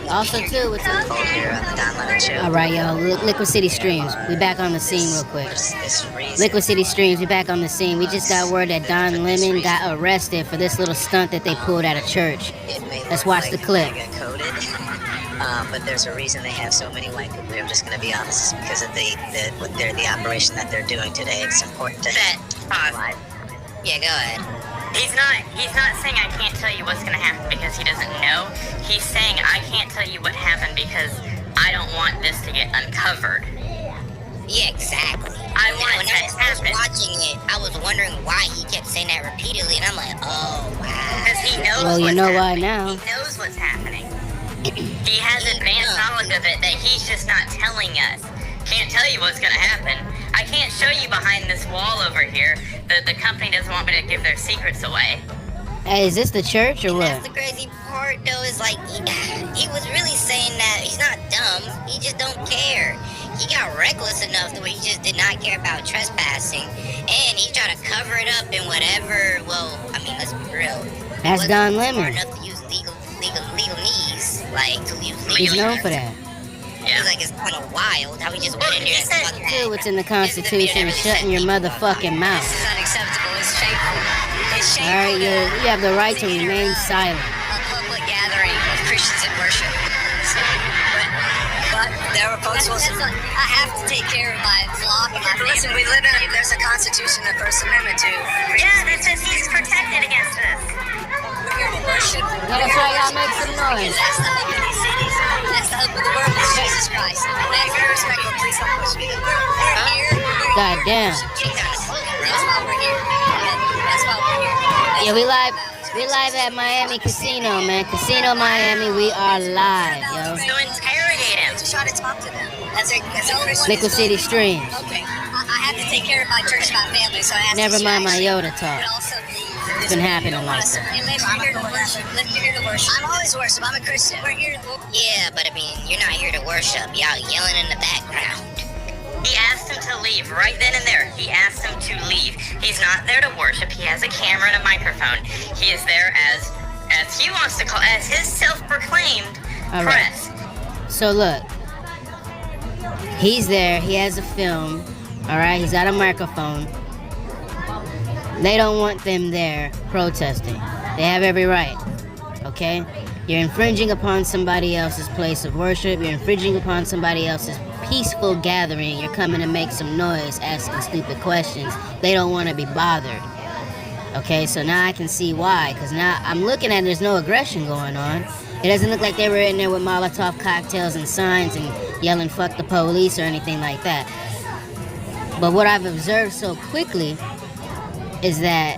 Also too, it's Alright, y'all. LiquiCITY streams. We back on the scene real quick. LiquiCITY streams. We back on the scene. We just got word that Don Lemon got arrested for this little stunt that they pulled at a church. Let's watch the clip. But there's a reason they have so many white people. I'm just going to be honest, it's because of the operation that they're doing today. It's important to pause. Yeah, go ahead. He's not saying I can't tell you what's going to happen because he doesn't know. He's saying I can't tell you what happened because I don't want this to get uncovered. Yeah, exactly. I want it to happen. When I was watching it, I was wondering why he kept saying that repeatedly, and I'm like, oh, wow. Because he knows well, you know why now. He knows what's happening. He has advanced knowledge of it that he's just not telling us. Can't tell you what's going to happen. I can't show you behind this wall over here. The company doesn't want me to give their secrets away. Hey, is this the church or what? That's the crazy part, though, is like, he was really saying that he's not dumb, he just don't care. He got reckless enough to where he just did not care about trespassing, and he tried to cover it up in whatever, well, I mean, let's be real. That's Don Lemon. Smart enough to use legal knees, like, to use legal He's known for that. Yeah. It's like it's kind of wild how he just went in there and fucked that. It's in the Constitution, shutting your motherfucking mouth. This is unacceptable. It's shameful. It's shameful. Alright, you have the right to remain silent. A public gathering of Christians in worship. But there are folks who I have to take care of my flock and my family. Listen, we live in there's a Constitution and First Amendment too. Yeah, that says he's protected against this. We're here to worship. That's why y'all make some noise. That's the hope of these cities. That's the hope of the world is Jesus Christ. That's very respectful. Please don't push me. We're here. God damn. That's why we're here. That's why we're here. Yeah, we live at Miami Casino, man. Casino Miami, we are live, yo. So interrogate him. Just try to talk to them. That's LiquiCITY streams. Okay. I have to take care of my church, my family, so I have Never to mind my Yoda talk. It's been happening like that. I'm here to worship. You're here to worship. I'm always worship. I'm a Christian. We're here to Yeah, but I mean, you're not here to worship. Y'all yelling in the background. He asked him to leave right then and there. He asked him to leave. He's not there to worship. He has a camera and a microphone. He is there as he wants to call, as his self-proclaimed press. So look, he's there. He has a film. All right, he's got a microphone. They don't want them there protesting. They have every right. Okay? You're infringing upon somebody else's place of worship. You're infringing upon somebody else's peaceful gathering. You're coming to make some noise, asking stupid questions. They don't want to be bothered. Okay, so now I can see why. Because now I'm looking at there's no aggression going on. It doesn't look like they were in there with Molotov cocktails and signs and yelling fuck the police or anything like that. But what I've observed so quickly is that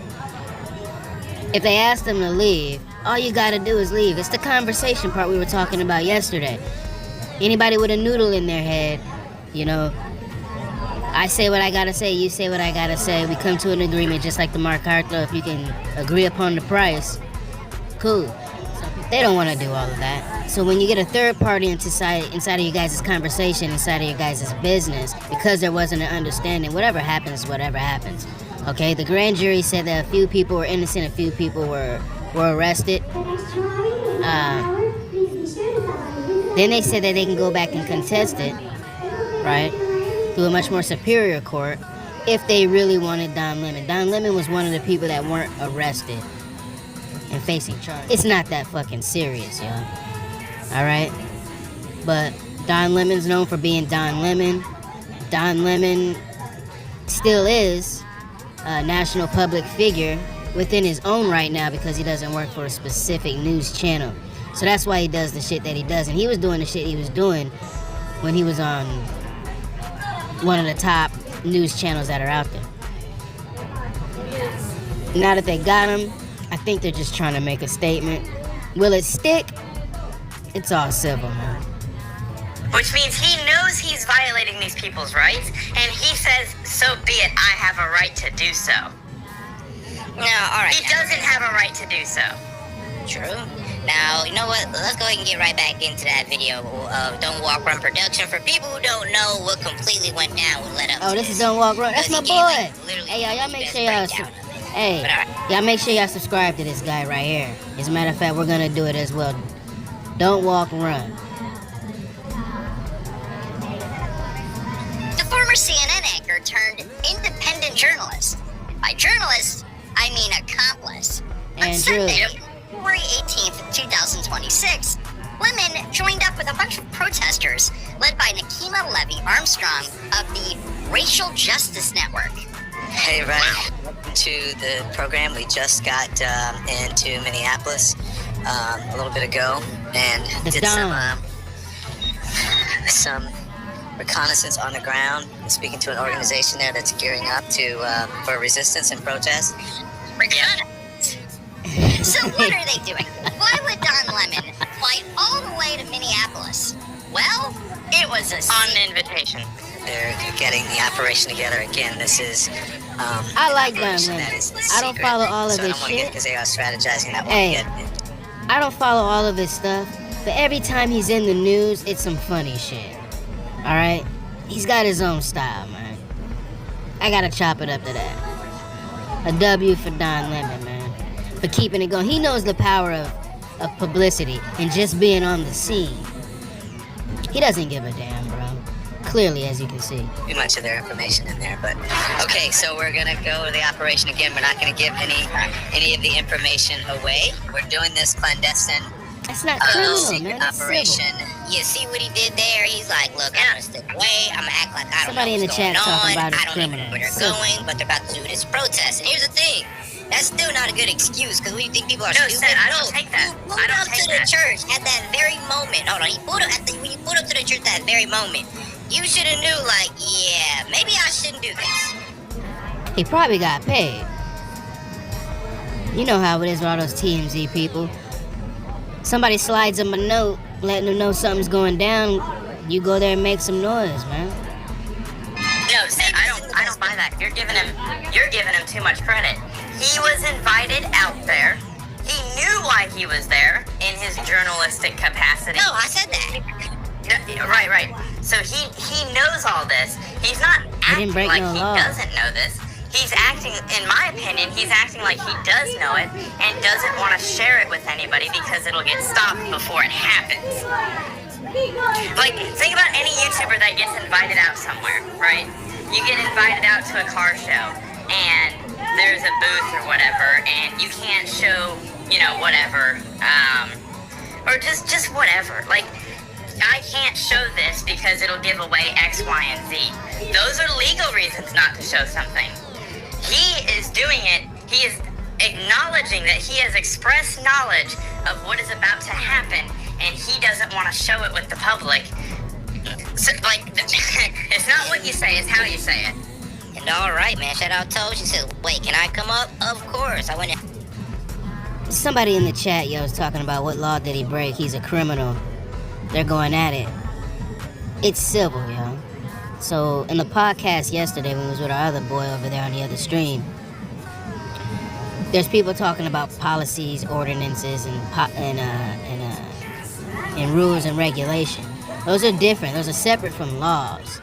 if they ask them to leave, all you gotta do is leave. It's the conversation part we were talking about yesterday. Anybody with a noodle in their head, you know, I say what I gotta say, you say what I gotta say. We come to an agreement just like the MacArthur. If you can agree upon the price, cool. They don't want to do all of that. So when you get a third party inside of you guys' conversation, inside of you guys' business, because there wasn't an understanding, whatever happens, whatever happens. Okay, the grand jury said that a few people were innocent, a few people were arrested. Then they said that they can go back and contest it, right, through a much more superior court if they really wanted Don Lemon. Don Lemon was one of the people that weren't arrested and facing charges. It's not that fucking serious, y'all. Alright? But Don Lemon's known for being Don Lemon. Don Lemon still is a national public figure within his own right now because he doesn't work for a specific news channel. So that's why he does the shit that he does. And he was doing the shit he was doing when he was on one of the top news channels that are out there. Now that they got him, I think they're just trying to make a statement. Will it stick? It's all civil, man. Which means he knows he's violating these people's rights, and he says, so be it, I have a right to do so. No, alright. He doesn't have a right to do so. True. Now, you know what? Let's go ahead and get right back into that video of Don't Walk Run production. For people who don't know what completely went down with Let Up. Oh, this is Don't Walk Run. That's my boy. Hey, y'all make sure y'all make sure y'all subscribe to this guy right here. As a matter of fact, we're gonna do it as well. Don't walk, run. The former CNN anchor turned independent journalist. By journalist, I mean accomplice. On And Sunday, Drew. February 18th, 2026, Lemon joined up with a bunch of protesters led by Nakima Levy Armstrong of the Racial Justice Network. Hey, Ryan. Welcome to the program. We just got into Minneapolis a little bit ago and The did Dom. some reconnaissance on the ground. Speaking to an organization there that's gearing up for resistance and protest. So what are they doing? Why would Don Lemon fly all the way to Minneapolis? Well, it was On an invitation. They're getting the operation together again. This is. I like Don operation Lemon. that is I don't secret. follow all of so I his don't want to get shit. because they are strategizing. I want Hey. to get. I don't follow all of his stuff, but every time he's in the news, it's some funny shit. Alright? He's got his own style, man. I gotta chop it up to that. A W for Don Lemon, man. For keeping it going. He knows the power of publicity and just being on the scene. He doesn't give a damn, bro. Clearly, as you can see. Too much of their information in there, but okay. So we're gonna go to the operation again. We're not gonna give any of the information away. We're doing this clandestine That's not criminal, secret man. That's operation. civil. You see what he did there? He's like, look, I'm gonna step away. I'm gonna act like I don't Somebody know in what's the chat going talking on. about it's I don't even know criminal. where they're Civil. going, but they're about to do this protest. And here's the thing. That's still not a good excuse, because when you think people are No, stupid, Sid, I don't take that. You pulled I don't up take to the that. church at that very moment. Hold on, when you pulled up to the church that very moment, you should have knew, like, yeah, maybe I shouldn't do this. He probably got paid. You know how it is with all those TMZ people. Somebody slides them a note, letting them know something's going down. You go there and make some noise, man. No, Sid, I don't buy that. You're giving him too much credit. He was invited out there. He knew why he was there in his journalistic capacity. No, I said that. Yeah, right. So he knows all this. He's not He didn't acting break like no he law. doesn't know this. He's acting, in my opinion, he's acting like he does know it and doesn't want to share it with anybody because it'll get stopped before it happens. Like, think about any YouTuber that gets invited out somewhere, right? You get invited out to a car show and there's a booth or whatever and you can't show, whatever, or just whatever. Like, I can't show this because it'll give away X, Y, and Z. Those are legal reasons not to show something. He is doing it. He is acknowledging that he has expressed knowledge of what is about to happen, and he doesn't want to show it with the public. So, like, it's not what you say, it's how you say it. And all right, man. Shout out Toe. She said, wait, can I come up? Of course. I went in. Somebody in the chat, was talking about what law did he break. He's a criminal. They're going at it. It's civil, yo. So in the podcast yesterday, when we was with our other boy over there on the other stream, there's people talking about policies, ordinances, and rules and regulation. Those are different. Those are separate from laws.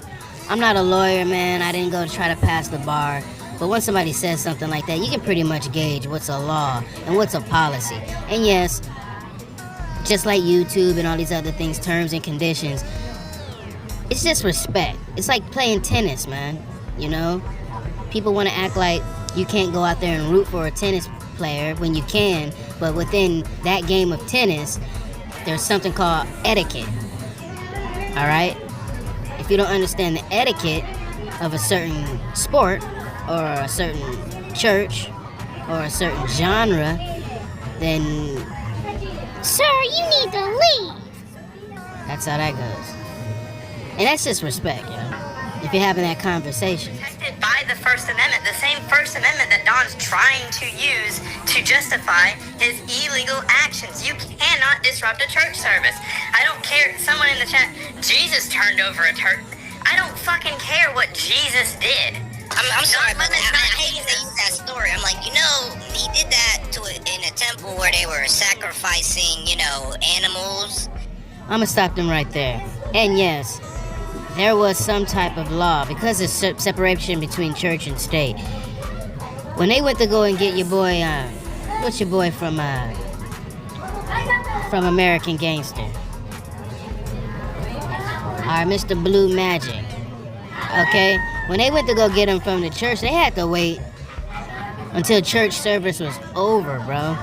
I'm not a lawyer, man. I didn't go to try to pass the bar. But when somebody says something like that, you can pretty much gauge what's a law and what's a policy. And yes, just like YouTube and all these other things, terms and conditions, it's just respect. It's like playing tennis, man. People want to act like you can't go out there and root for a tennis player when you can, but within that game of tennis, there's something called etiquette. All right? If you don't understand the etiquette of a certain sport or a certain church or a certain genre, then, sir, you need to leave. That's how that goes. And that's just respect, if you're having that conversation. Protected by the First Amendment, the same First Amendment that Don's trying to use to justify his illegal actions. You cannot disrupt a church service. I don't care. Someone in the chat, Jesus turned over a church. I don't fucking care what Jesus did. I'm sorry, but Lemon's I not hate to Jesus. use that story. I'm like, he did that in a temple where they were sacrificing, animals. I'm gonna stop them right there. And yes, there was some type of law because of separation between church and state. When they went to go and get your boy, what's your boy from from American Gangster. Our Mr. Blue Magic. Okay? When they went to go get him from the church, they had to wait until church service was over, bro.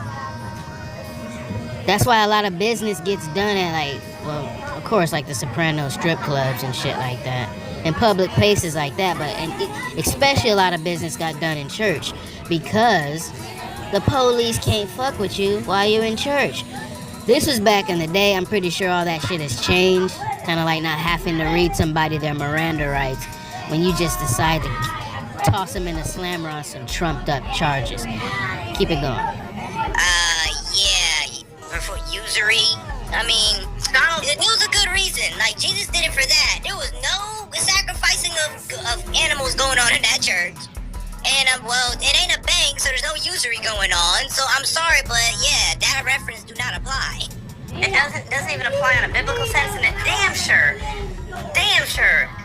That's why a lot of business gets done at, like, well, of course, like the Soprano strip clubs and shit like that. And public places like that. But especially a lot of business got done in church. Because the police can't fuck with you while you're in church. This was back in the day. I'm pretty sure all that shit has changed. Kind of like not having to read somebody their Miranda rights when you just decide to toss them in a slammer on some trumped up charges. Keep it going. Yeah, for usury. I mean, it was a good reason. Like, Jesus did it for that. There was no sacrificing of animals going on in that church. And, well, it ain't a bank, so there's no usury going on. So I'm sorry, but yeah, that reference do not apply. It doesn't even apply in a biblical sense, and it damn sure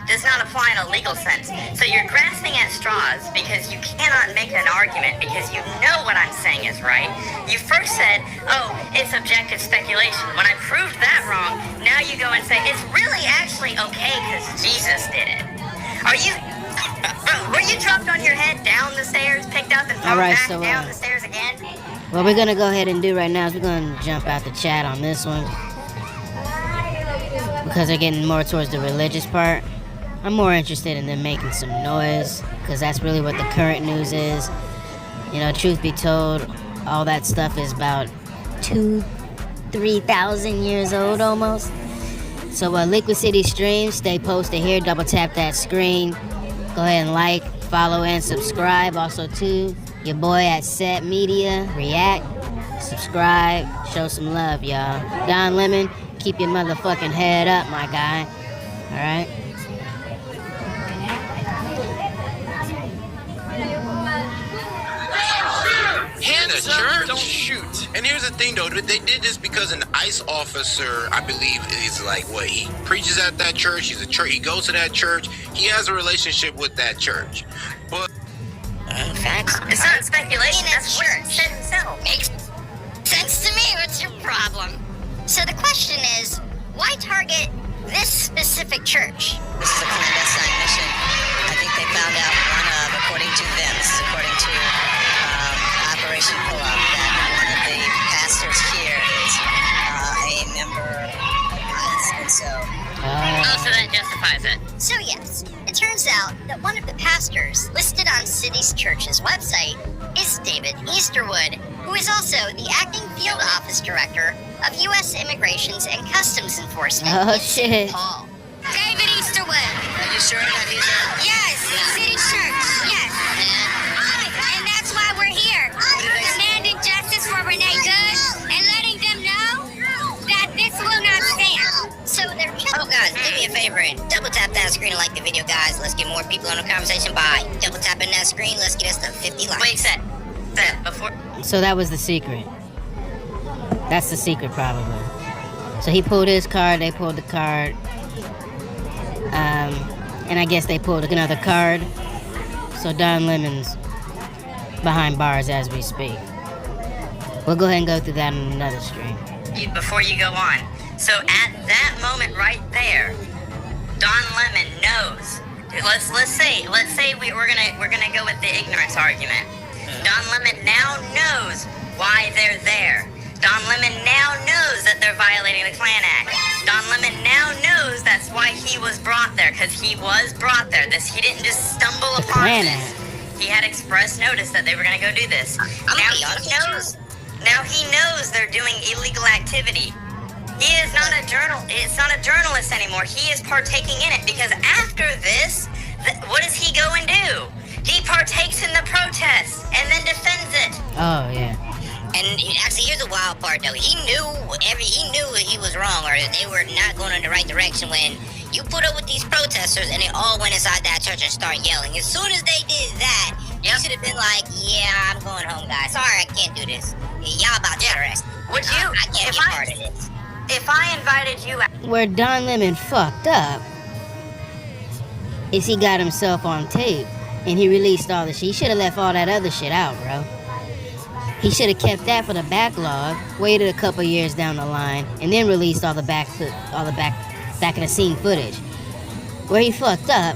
does not apply in a legal sense. So you're grasping at straws because you cannot make an argument because you know what I'm saying is right. You first said, oh, it's objective speculation. When I proved that wrong, now you go and say it's really actually okay because Jesus did it. Were you dropped on your head down the stairs, picked up and thrown back down the stairs again? What we're gonna go ahead and do right now is we're gonna jump out the chat on this one because they're getting more towards the religious part. I'm more interested in them making some noise because that's really what the current news is. You know, truth be told, all that stuff is about 2,000-3,000 years old almost. So LiquiCITY streams, stay posted here. Double tap that screen. Go ahead and like, follow, and subscribe. Also, too, your boy at Set Media. React, subscribe, show some love, y'all. Don Lemon, keep your motherfucking head up, my guy. All right? Hands up, don't shoot. And here's the thing, though. They did this because an ICE officer, I believe, is like, what, he preaches at that church. He goes to that church. He has a relationship with that church. But Facts. It's not speculation. That's what it said himself. Makes sense to me. What's your problem? So the question is, why target this specific church? This is a clandestine mission. I think they found out one of, according to them, this is according to Operation Pull-Up, that one of the pastors here is a member of ICE, and so... So that justifies it. So yes, it turns out that one of the pastors listed on City's church's website is David Easterwood, who is also the acting field office director of U.S. Immigrations and Customs Enforcement in shit. St. Paul. David Easterwood. Are you sure that he's a... Yes, City Church, yes. And that's why we're here, demanding justice for Renee Good and letting them know that this will not stand. So they're... Oh, guys, do me a favor and double tap that screen and like the video, guys. Let's get more people on the conversation. Bye. Double tapping that screen. Let's get us to 50 likes. Wait, set before. So that was the secret. That's the secret, probably. So he pulled his card, they pulled the card. And I guess they pulled another card. So Don Lemon's behind bars as we speak. We'll go ahead and go through that in another stream. Before you go on. So at that moment right there, Don Lemon knows. Let's say we're gonna go with the ignorance argument. Don Lemon now knows why they're there. Don Lemon now knows that they're violating the Klan Act. Don Lemon now knows that's why he was brought there, because he was brought there. He didn't just stumble upon this. He had express notice that they were gonna go do this. Now he knows they're doing illegal activity. It's not a journalist anymore. He is partaking in it because after this, what does he go and do? He partakes in the protest and then defends it. Oh yeah. And actually, here's the wild part, though. He knew he was wrong, or they were not going in the right direction when you put up with these protesters and they all went inside that church and started yelling. As soon as they did that, you should have been like, yeah, I'm going home, guys. Sorry, I can't do this. Y'all about to arrest. Would you? I can't be part of this. If I invited you out. Where Don Lemon fucked up is he got himself on tape and he released all the shit. He should have left all that other shit out, bro. He should have kept that for the backlog, waited a couple years down the line, and then released all the back of the scene footage. Where he fucked up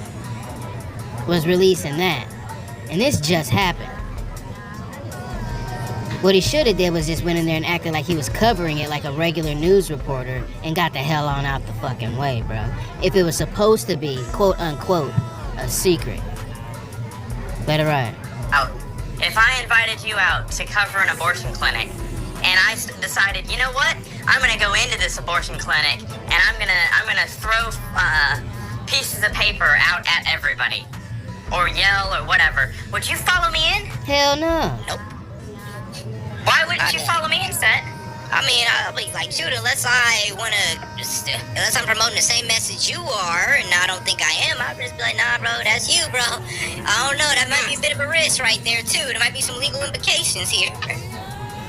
was releasing that. And this just happened. What he should have did was just went in there and acted like he was covering it like a regular news reporter and got the hell on out the fucking way, bro. If it was supposed to be, quote unquote, a secret. Let it ride. If I invited you out to cover an abortion clinic, and I decided, you know what, I'm gonna go into this abortion clinic, and I'm gonna throw pieces of paper out at everybody, or yell, or whatever, would you follow me in? Hell no. Nope. Why wouldn't you follow me in, Set? I mean, I'll be like, shoot, unless I'm promoting the same message you are, and I don't think I am, I'll just be like, nah, bro, that's you, bro. I don't know, that might be a bit of a risk right there, too. There might be some legal implications here.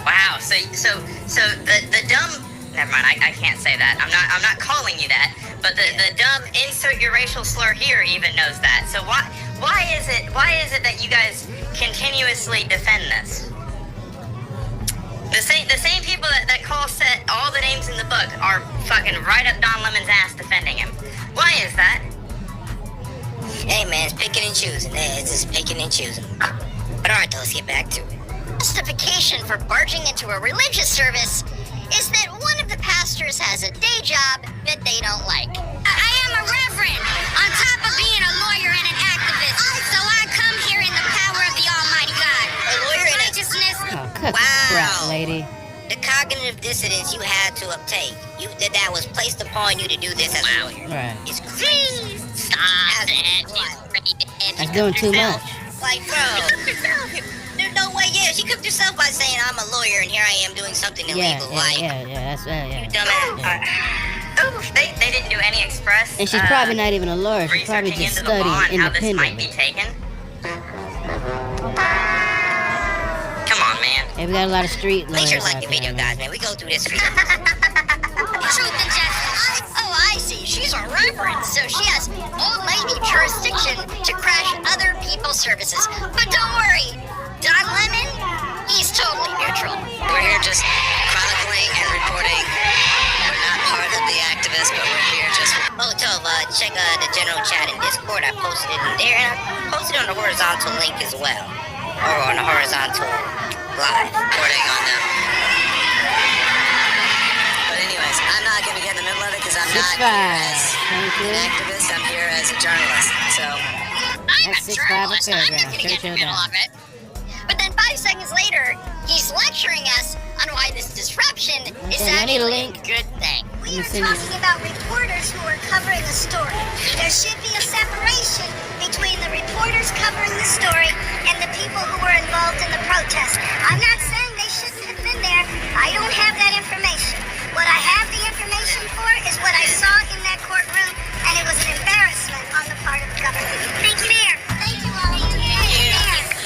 Wow, so the dumb, never mind, I can't say that. I'm not calling you that, but the dumb insert your racial slur here even knows that. So why is it that you guys continuously defend this? The same people that call Set all the names in the book are fucking right up Don Lemon's ass defending him. Why is that? Hey, man, it's picking and choosing. It's just picking and choosing. But alright, let's get back to it. Justification for barging into a religious service is that one of the pastors has a day job that they don't like. I am a reverend, on top of being a lawyer and an activist, so I come here in the power of the Almighty God. A lawyer and righteousness. Oh, cut Wow. the crap, lady. The cognitive dissonance you had to obtain, that was placed upon you to do this as a lawyer. Right. It's crazy. Stop it. That's doing too much. Like, bro, there's no way. Yeah, she cooked herself by saying I'm a lawyer and here I am doing something illegal. Yeah, You dumbass. They didn't do any express. And she's probably not even a lawyer. She's probably researching just into the law studying and how this might be independently. taken. Come on, man. Hey, we got a lot of street lawyers Please like out the there, video, man. guys, man. We go through this. Truth and justice. Oh, I see. She's a reverend, so she has old lady jurisdiction to crash other people's services. But don't worry, Don Lemon, he's totally neutral. We're here just chronicling and reporting. We're not part of the activists, but we're here just Oh, Tova, check the general chat in Discord. I posted it in there, and I posted on the horizontal link as well. Or on the horizontal live. reporting on them. But anyways, I'm not going to get in the middle of it because I'm not here as an activist. I'm here as a journalist. So I'm That's a 6'5" a journalist. I'm not paragraph. going to get in the Church middle of it. But then 5 seconds later, he's lecturing us on why this disruption is Okay, I need a actually link. a good thing. Let We me are send you- talking about reporters who are covering the story. There should be a separation between the reporters covering the story and the people who were involved in the protest. I'm not saying they shouldn't have been there. I don't have that information. What I have the information for is what I saw in that courtroom, and it was an embarrassment on the part of the government.